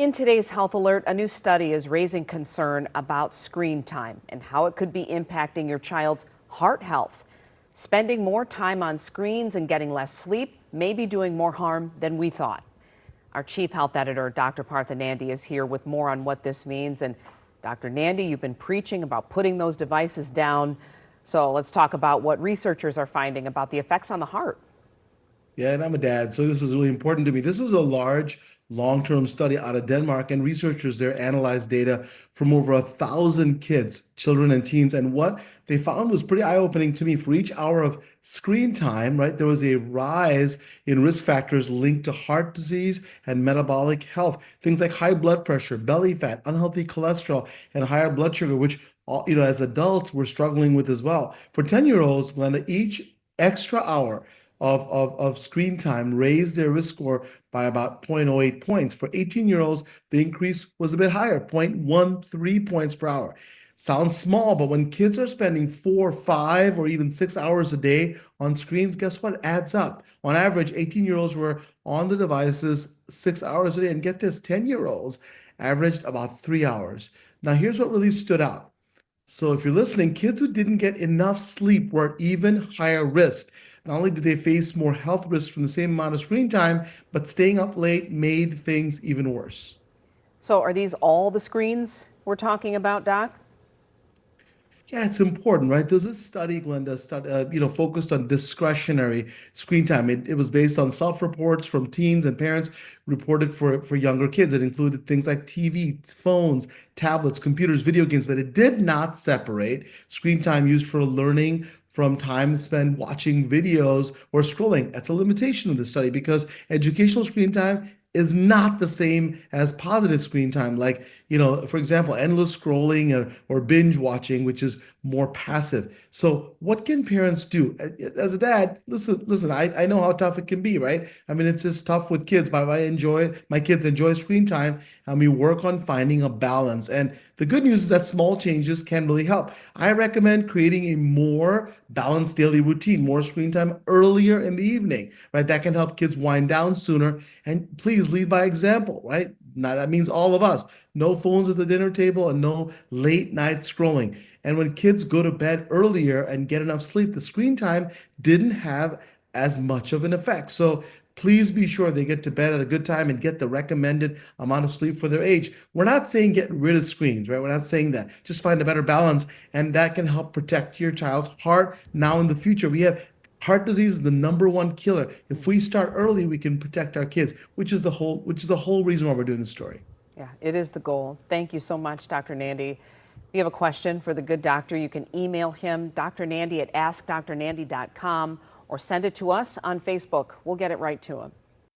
In today's Health Alert, a new study is raising concern about screen time and how it could be impacting your child's heart health. Spending more time on screens and getting less sleep may be doing more harm than we thought. Our chief health editor, Dr. Partha Nandi, is here with more on what this means. And Dr. Nandi, you've been preaching about putting those devices down. So let's talk about what researchers are finding about the effects on the heart. Yeah, and I'm a dad, so this is really important to me. This was a large, long-term study out of Denmark, and researchers there analyzed data from over 1,000 kids, children and teens. And what they found was pretty eye-opening to me. For each hour of screen time, right, there was a rise in risk factors linked to heart disease and metabolic health. Things like high blood pressure, belly fat, unhealthy cholesterol, and higher blood sugar, which as adults we're struggling with as well. For 10-year-olds, Glenda, each extra hour of screen time raised their risk score by about 0.08 points. For 18-year-olds, the increase was a bit higher, 0.13 points per hour. Sounds small, but when kids are spending 4, 5, or even 6 hours a day on screens, guess what? It adds up. On average, 18-year-olds were on the devices 6 hours a day. And get this, 10-year-olds averaged about 3 hours. Now, here's what really stood out. So if you're listening, kids who didn't get enough sleep were at even higher risk. Not only did they face more health risks from the same amount of screen time, but staying up late made things even worse. So are these all the screens we're talking about, Doc? Yeah, it's important, right? There's a study, Glenda, focused on discretionary screen time. It was based on self-reports from teens and parents reported for younger kids. It included things like TV, phones, tablets, computers, video games, but it did not separate screen time used for learning from time spent watching videos or scrolling. That's a limitation of the study because educational screen time is not the same as positive screen time. Like, for example, endless scrolling or binge watching, which is more passive. So what can parents do? As a dad, listen, I know how tough it can be, right? I mean, it's just tough with kids. But my kids enjoy screen time, and we work on finding a balance. And the good news is that small changes can really help. I recommend creating a more balanced daily routine, more screen time earlier in the evening, right? That can help kids wind down sooner. And please lead by example, right? Now that means all of us. No phones at the dinner table and no late night scrolling. And when kids go to bed earlier and get enough sleep, the screen time didn't have as much of an effect. So please be sure they get to bed at a good time and get the recommended amount of sleep for their age. We're not saying get rid of screens, right? We're not saying that. Just find a better balance, and that can help protect your child's heart now in the future. We have heart disease is the number 1 killer. If we start early, we can protect our kids, which is the whole reason why we're doing this story. Yeah, it is the goal. Thank you so much, Dr. Nandi. If you have a question for the good doctor, you can email him, Dr. Nandi at askdrnandi.com, or send it to us on Facebook. We'll get it right to him.